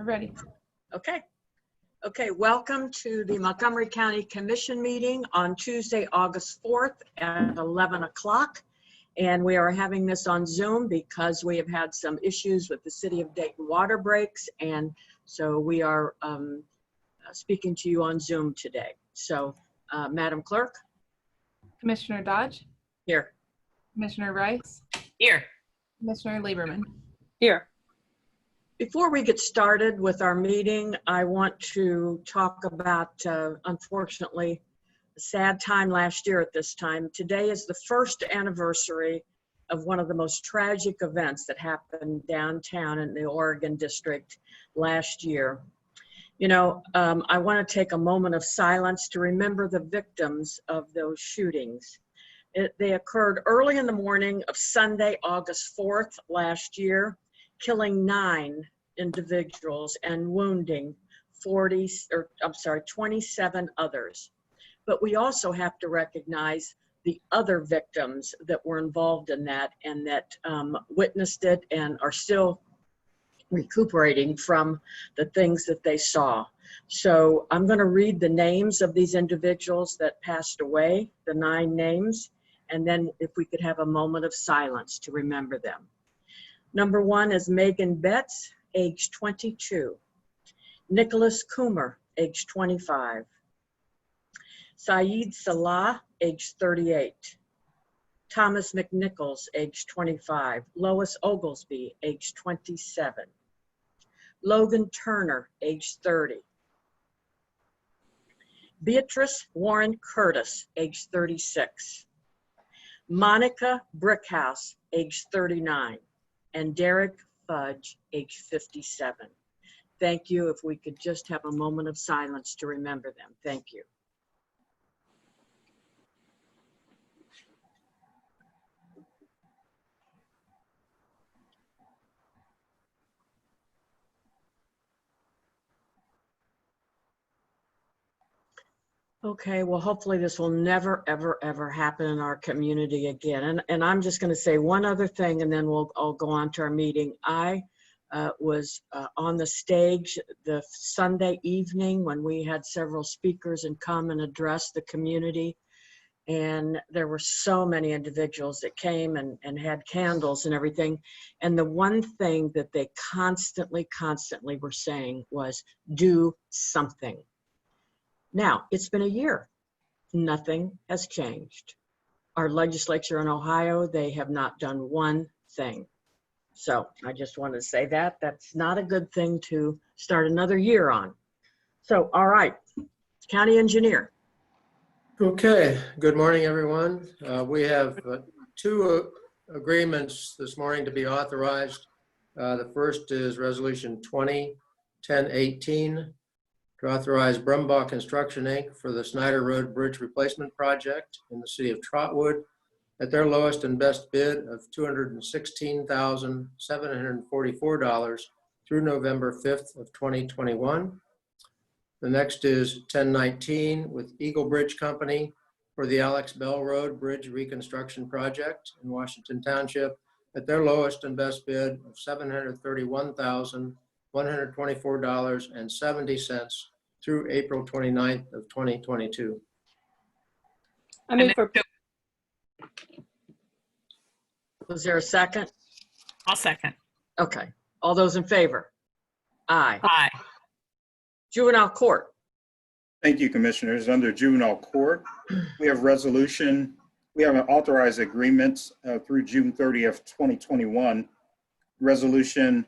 I'm ready. Okay. Okay, welcome to the Montgomery County Commission meeting on Tuesday, August 4th at 11 o'clock. And we are having this on Zoom because we have had some issues with the City of Dayton water breaks. And so we are speaking to you on Zoom today. So, Madam Clerk? Commissioner Dodge, Here. Commissioner Rice, Here. Commissioner Lieberman. Here. Before we get started with our meeting, I want to talk about, unfortunately, a sad time last year at this time. Today is the first anniversary of one of the most tragic events that happened downtown in the Oregon District last year. You know, I want to take a moment of silence to remember the victims of those shootings. They occurred early in the morning of Sunday, August 4th last year, killing 9 individuals and wounding 27 others. But we also have to recognize the other victims that were involved in that and that witnessed it and are still recuperating from the things that they saw. So I'm going to read the names of these individuals that passed away, the 9 names, and then if we could have a moment of silence to remember them. Number 1 is Megan Betts, age 22. Nicholas Coomer, age 25. Saeed Salah, age 38. Thomas McNichols, age 25. Lois Oglesby, age 27. Logan Turner, age 30. Beatrice Warren Curtis, age 36. Monica Brickhouse, age 39. And Derek Fudge, age 57. Thank you. If we could just have a moment of silence to remember them. Thank you. Okay, well, hopefully this will never, ever, ever happen in our community again. And I'm just going to say one other thing, and then I'll go on to our meeting. I was on the stage the Sunday evening when we had several speakers and come and address the community. And there were so many individuals that came and had candles and everything. And the one thing that they constantly were saying was, do something. Now, it's been a year. Nothing has changed. Our legislature in Ohio, they have not done one thing. So I just want to say that. That's not a good thing to start another year on. So, all right, County Engineer. Okay, good morning, everyone. We have 2 agreements this morning to be authorized. The first is Resolution 20-1018 to authorize Brumbaugh Construction, Inc. for the Snyder Road Bridge Replacement Project in the city of Trotwood at their lowest and best bid of $216,744 through November 5th of 2021. The next is 1019 with Eagle Bridge Company for the Alex Bell Road Bridge Reconstruction Project in Washington Township at their lowest and best bid of $731,124.70 through April 29th of 2022. I move for. Was there a second? I'll second. Okay. All those in favor? Aye. Aye. Juvenile Court. Thank you, Commissioners. Under Juvenile Court, we have authorized agreements through June 30th, 2021. Resolution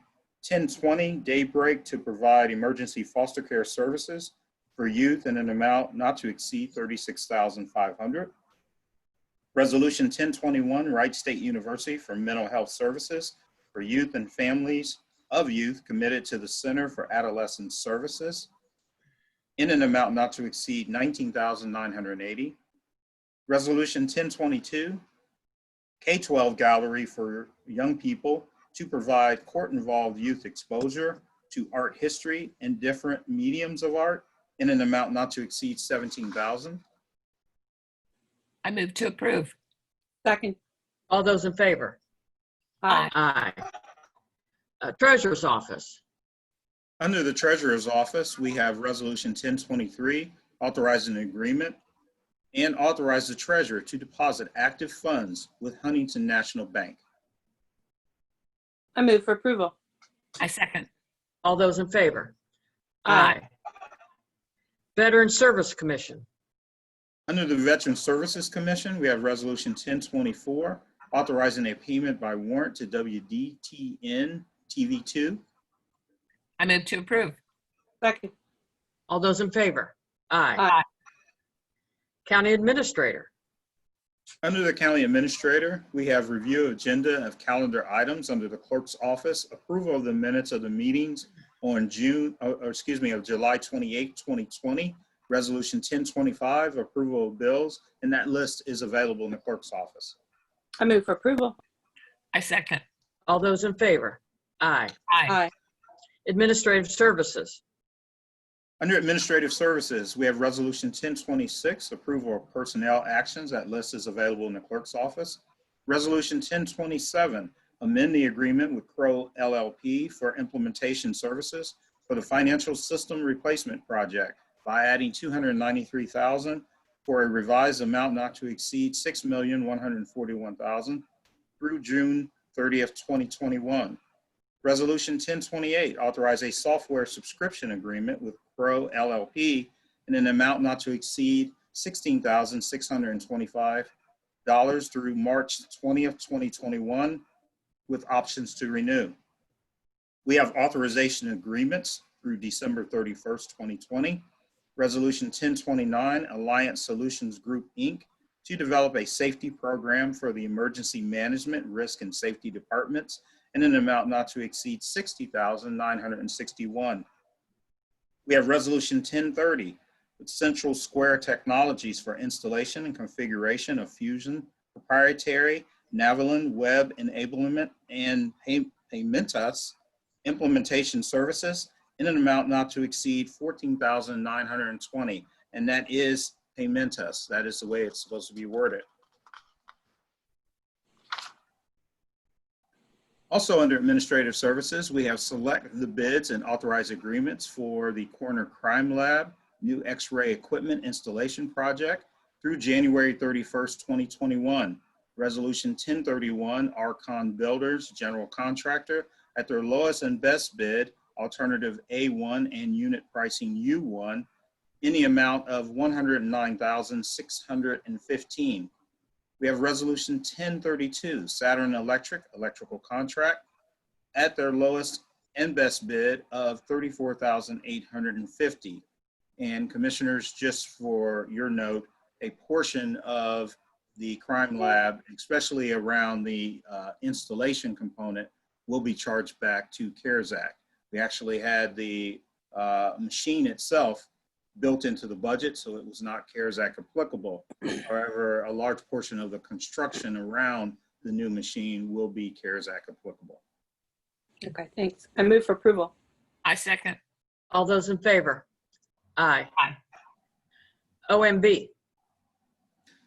1020, Daybreak, to provide emergency foster care services for youth in an amount not to exceed $36,500. Resolution 1021, Wright State University for mental health services for youth and families of youth committed to the Center for Adolescent Services in an amount not to exceed $19,980. Resolution 1022, K-12 Gallery for young people to provide court-involved youth exposure to art history and different mediums of art in an amount not to exceed $17,000. I move to approve. Second. All those in favor? Aye. Aye. Treasurer's Office. Under the Treasurer's Office, we have Resolution 1023, authorizing an agreement and authorize the Treasurer to deposit active funds with Huntington National Bank. I move for approval. I second. All those in favor? Aye. Veteran Service Commission. Under the Veteran Services Commission, we have Resolution 1024, authorizing a payment by warrant to WDTN TV2. I move to approve. Second. All those in favor? Aye. Aye. County Administrator. Under the County Administrator, we have review agenda of calendar items under the Clerk's Office, approval of the minutes of the meetings on July 28, 2020, Resolution 1025, approval of bills, and that list is available in the Clerk's Office. I move for approval. I second. All those in favor? Aye. Aye. Administrative Services. Under Administrative Services, we have Resolution 1026, approval of personnel actions. That list is available in the Clerk's Office. Resolution 1027, amend the agreement with Crow LLP for implementation services for the Financial System Replacement Project by adding $293,000 for a revised amount not to exceed $6,141,000 through June 30th, 2021. Resolution 1028, authorize a software subscription agreement with Pro LLP in an amount not to exceed $16,625 through March 20th, 2021, with options to renew. We have authorization agreements through December 31st, 2020. Resolution 1029, Alliance Solutions Group, Inc., to develop a safety program for the Emergency Management, Risk, and Safety Departments in an amount not to exceed $60,961. We have Resolution 1030 with Central Square Technologies for installation and configuration of Fusion proprietary Navalin web enablement and Paymentus implementation services in an amount not to exceed $14,920. And that is Paymentus. That is the way it's supposed to be worded. Also under Administrative Services, we have select the bids and authorize agreements for the Corner Crime Lab new X-ray equipment installation project through January 31st, 2021. Resolution 1031, Archon Builders, General Contractor, at their lowest and best bid, alternative A1 and unit pricing U1, in the amount of $109,615. We have Resolution 1032, Saturn Electric, electrical contract, at their lowest and best bid of $34,850. And Commissioners, just for your note, a portion of the crime lab, especially around the installation component, will be charged back to CARES Act. We actually had the machine itself built into the budget, so it was not CARES Act applicable. However, a large portion of the construction around the new machine will be CARES Act applicable. Okay, thanks. I move for approval. I second. All those in favor? Aye. Aye. OMB.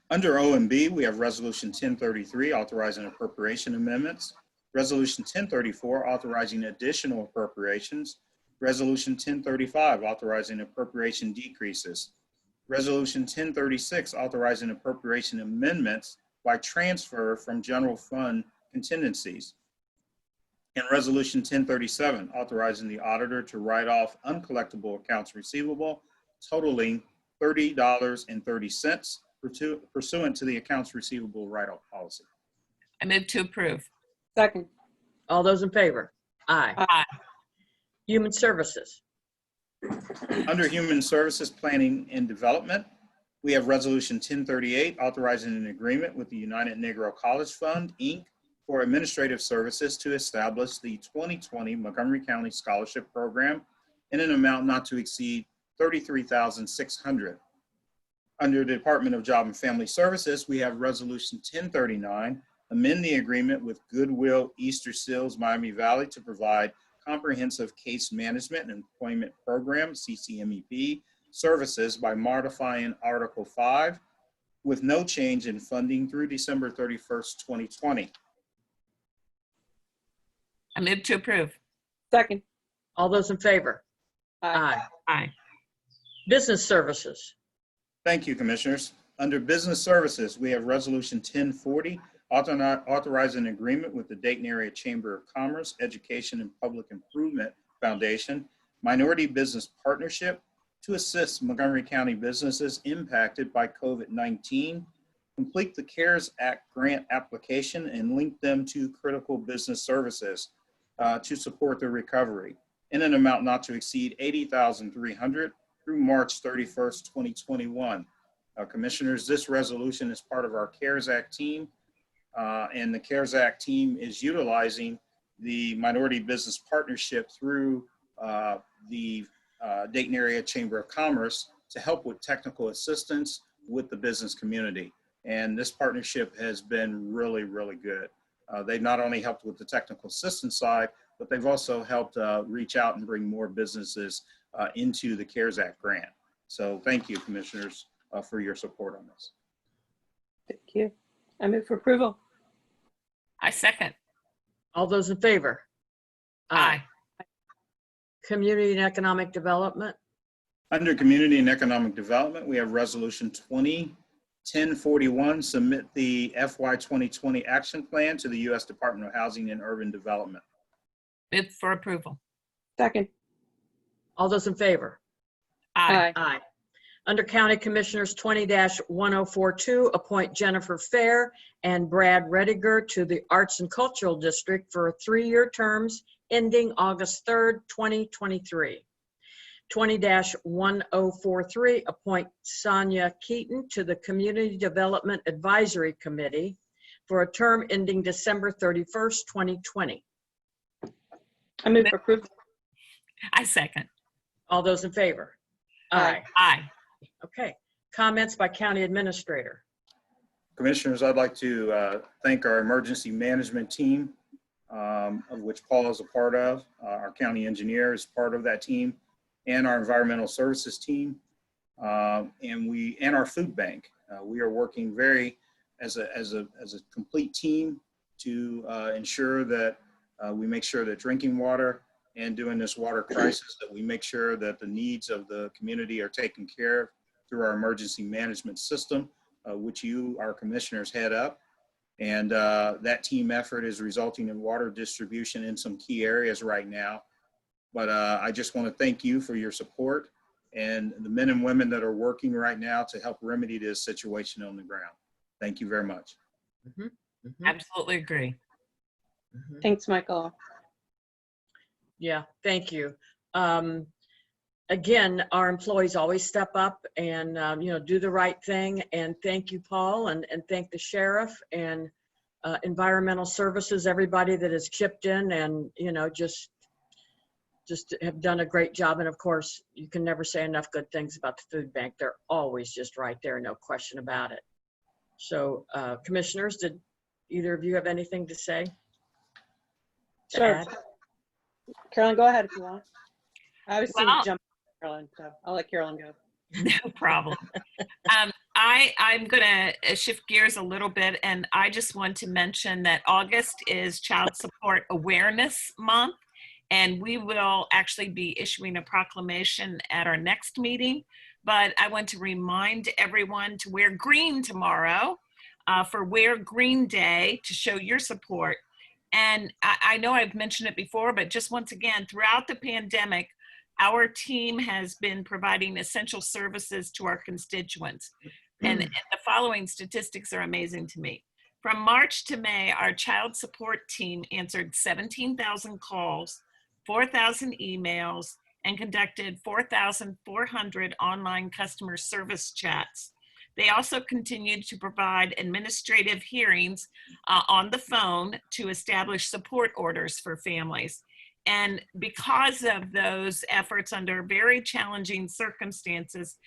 Under OMB, we have Resolution 1033, authorizing appropriation amendments. Resolution 1034, authorizing additional appropriations. Resolution 1035, authorizing appropriation decreases. Resolution 1036, authorizing appropriation amendments by transfer from general fund contingencies. And Resolution 1037, authorizing the auditor to write off uncollectible accounts receivable totaling $30.30 pursuant to the accounts receivable write-off policy. I move to approve. Second. All those in favor? Aye. Aye. Human Services. Under Human Services Planning and Development, we have Resolution 1038, authorizing an agreement with the United Negro College Fund, Inc., for administrative services to establish the 2020 Montgomery County Scholarship Program in an amount not to exceed $33,600. Under the Department of Job and Family Services, we have Resolution 1039, amend the agreement with Goodwill Easter Seals Miami Valley to provide comprehensive case management and employment program, CCMEP, services by modifying Article 5 with no change in funding through December 31st, 2020. I move to approve. Second. All those in favor? Aye. Aye. Business services. Thank you, Commissioners. Under Business Services, we have Resolution 1040, authorizing an agreement with the Dayton Area Chamber of Commerce, Education, and Public Improvement Foundation, Minority Business Partnership, to assist Montgomery County businesses impacted by COVID-19, complete the CARES Act grant application, and link them to critical business services to support their recovery in an amount not to exceed $80,300 through March 31st, 2021. Commissioners, this resolution is part of our CARES Act team, and the CARES Act team is utilizing the Minority Business Partnership through the Dayton Area Chamber of Commerce to help with technical assistance with the business community. And this partnership has been really, really good. They've not only helped with the technical assistance side, but they've also helped reach out and bring more businesses into the CARES Act grant. So thank you, Commissioners, for your support on this. Thank you. I move for approval. I second. All those in favor? Aye. Community and Economic Development. Under Community and Economic Development, we have Resolution 20-1041, submit the FY 2020 action plan to the U.S. Department of Housing and Urban Development. Move for approval. Second. All those in favor? Aye. Aye. Under County Commissioners 20-1042, appoint Jennifer Fair and Brad Rediger to the Arts and Cultural District for 3-year terms ending August 3rd, 2023. 20-1043, appoint Sonia Keaton to the Community Development Advisory Committee for a term ending December 31st, 2020. I move for approval. I second. All those in favor? Aye. Aye. Okay. Comments by County Administrator. Commissioners, I'd like to thank our emergency management team, of which Paul is a part of. Our county engineer is part of that team, and our environmental services team, and our food bank. We are working very as a complete team to ensure that we make sure that drinking water, and during this water crisis, that we make sure that the needs of the community are taken care of through our emergency management system, which you, our commissioners, head up. And that team effort is resulting in water distribution in some key areas right now. But I just want to thank you for your support and the men and women that are working right now to help remedy this situation on the ground. Thank you very much. Absolutely agree. Thanks, Michael. Yeah, thank you. Again, our employees always step up and, do the right thing. And thank you, Paul, and thank the sheriff and environmental services, everybody that has chipped in and, just have done a great job. And of course, you can never say enough good things about the food bank. They're always just right there, no question about it. So, commissioners, did either of you have anything to say? Sure. Carolyn, go ahead if you want. I was seeing Well, jump Carolyn, so I'll let Carolyn go. No problem. I'm going to shift gears a little bit, and I just want to mention that August is Child Support Awareness Month, and we will actually be issuing a proclamation at our next meeting. But I want to remind everyone to wear green tomorrow for Wear Green Day to show your support. And I know I've mentioned it before, but just once again, throughout the pandemic, our team has been providing essential services to our constituents. And the following statistics are amazing to me. From March to May, our child support team answered 17,000 calls, 4,000 emails, and conducted 4,400 online customer service chats. They also continued to provide administrative hearings on the phone to establish support orders for families. And because of those efforts under very challenging circumstances,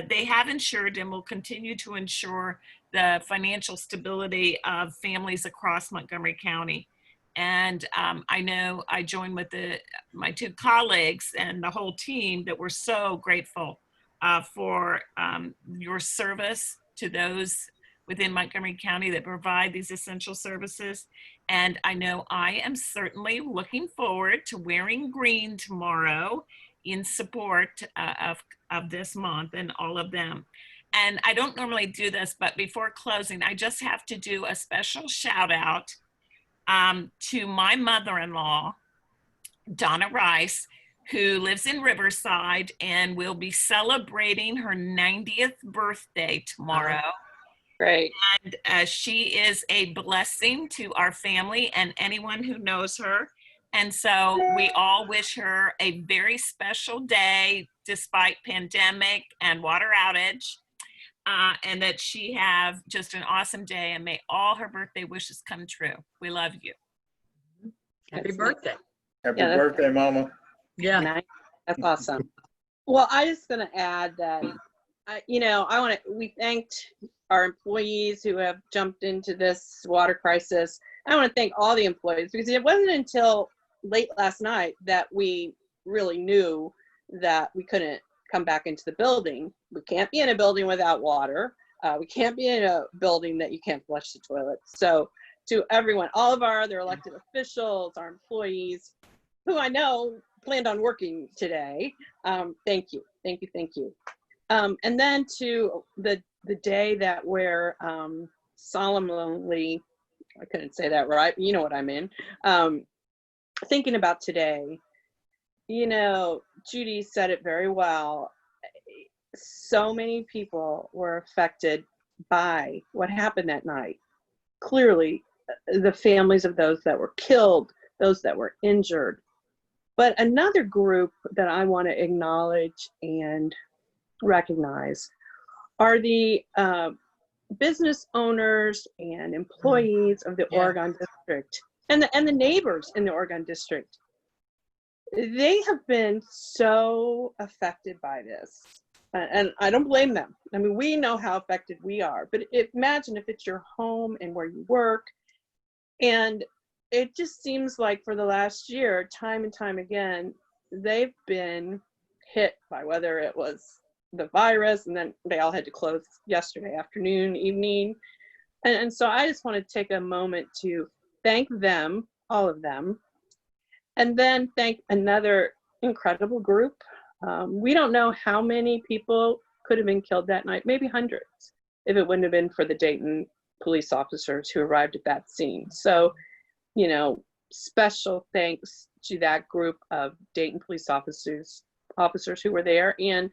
they have ensured and will continue to ensure the financial stability of families across Montgomery County. And I know I join with my two colleagues and the whole team that we're so grateful for your service to those within Montgomery County that provide these essential services. And I know I am certainly looking forward to wearing green tomorrow in support of this month and all of them. And I don't normally do this, but before closing, I just have to do a special shout out to my mother-in-law, Donna Rice, who lives in Riverside and will be celebrating her 90th birthday tomorrow. Great. And she is a blessing to our family and anyone who knows her. And so we all wish her a very special day despite pandemic and water outage. And that she have just an awesome day, and may all her birthday wishes come true. We love you. Happy That's birthday. Happy Yeah, that's- birthday, Mama. Yeah. Nice. That's awesome. Well, I just going to add that, we thanked our employees who have jumped into this water crisis. I want to thank all the employees, because it wasn't until late last night that we really knew that we couldn't come back into the building. We can't be in a building without water. We can't be in a building that you can't flush the toilet. So to everyone, all of our other elected officials, our employees, who I know planned on working today, thank you. And then to the day that we're solemnly, I couldn't say that right, but you know what I mean, thinking about today, Judy said it very well. So many people were affected by what happened that night. Clearly, the families of those that were killed, those that were injured. But another group that I want to acknowledge and recognize are the business owners and employees of the Yeah. Oregon District and the neighbors in the Oregon District. They have been so affected by this, and I don't blame them. I mean, we know how affected we are, but imagine if it's your home and where you work. And it just seems like for the last year, time and time again, they've been hit by whether it was the virus, and then they all had to close yesterday afternoon, evening. And so I just want to take a moment to thank them, all of them, and then thank another incredible group. We don't know how many people could have been killed that night, maybe hundreds, if it wouldn't have been for the Dayton police officers who arrived at that scene. So, special thanks to that group of Dayton police officers who were there. And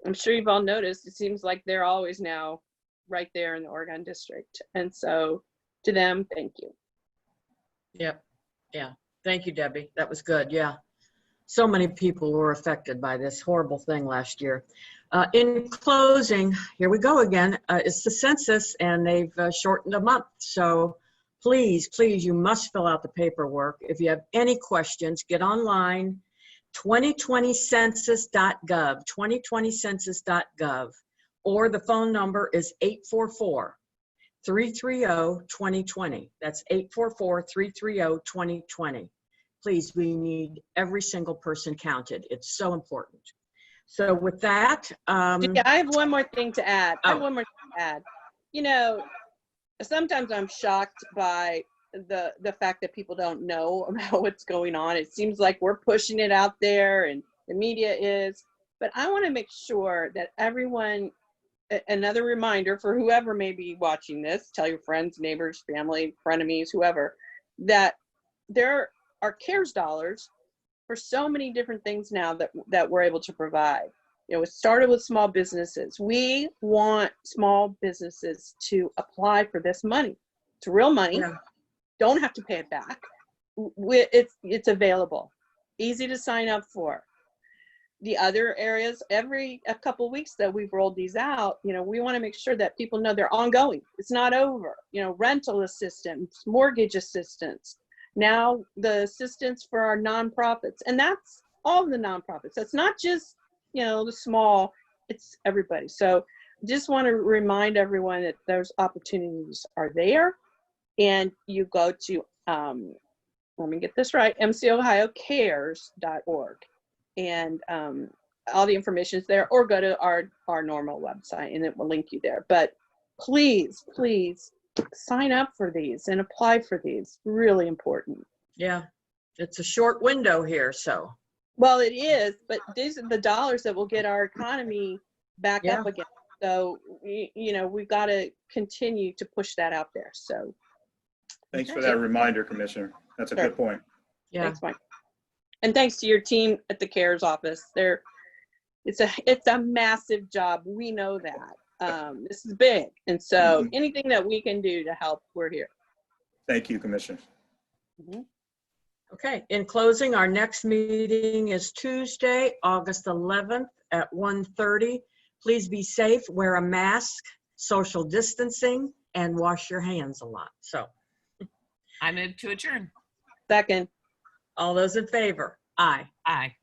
I'm sure you've all noticed, it seems like they're always now right there in the Oregon District. And so to them, thank you. Yep. Yeah. Thank you, Debbie. That was good. Yeah. So many people were affected by this horrible thing last year. In closing, here we go again. It's the census, and they've shortened a month. So please, you must fill out the paperwork. If you have any questions, get online, 2020census.gov, 2020census.gov, or the phone number is 844-330-2020. That's 844-330-2020. Please, we need every single person counted. It's so important. So with that, Yeah, I have one more thing to add. Sometimes I'm shocked by the fact that people don't know about what's going on. It seems like we're pushing it out there and the media is, but I want to make sure that everyone, another reminder for whoever may be watching this, tell your friends, neighbors, family, frenemies, whoever, that there are CARES dollars for so many different things now that we're able to provide. It started with small businesses. We want small businesses to apply for this money. It's real money. Yeah. Don't have to pay it back. It's available. Easy to sign up for. The other areas, every a couple of weeks that we've rolled these out, we want to make sure that people know they're ongoing. It's not over. Rental assistance, mortgage assistance. Now the assistance for our nonprofits, and that's all the nonprofits. That's not just, the small, it's everybody. So just want to remind everyone that those opportunities are there. And you go to, let me get this right, mcohiocares.org. And all the information is there, or go to our normal website and it will link you there. But please sign up for these and apply for these. Really important. Yeah, it's a short window here, so. Well, it is, but these are the dollars that will get our economy back Yeah. up again. So, we've got to continue to push that out there. So Thanks for that reminder, Commissioner. That's a Sure. good point. Yeah, thanks, Mike. And thanks to your team at the CARES office. It's a massive job. We know that. This is big. And so anything that we can do to help, we're here. Thank you, Commissioner. okay. In closing, our next meeting is Tuesday, August 11th at 1:30. Please be safe, wear a mask, social distancing, and wash your hands a lot. So, I move to adjourn. Second. all those in favor? Aye. Aye.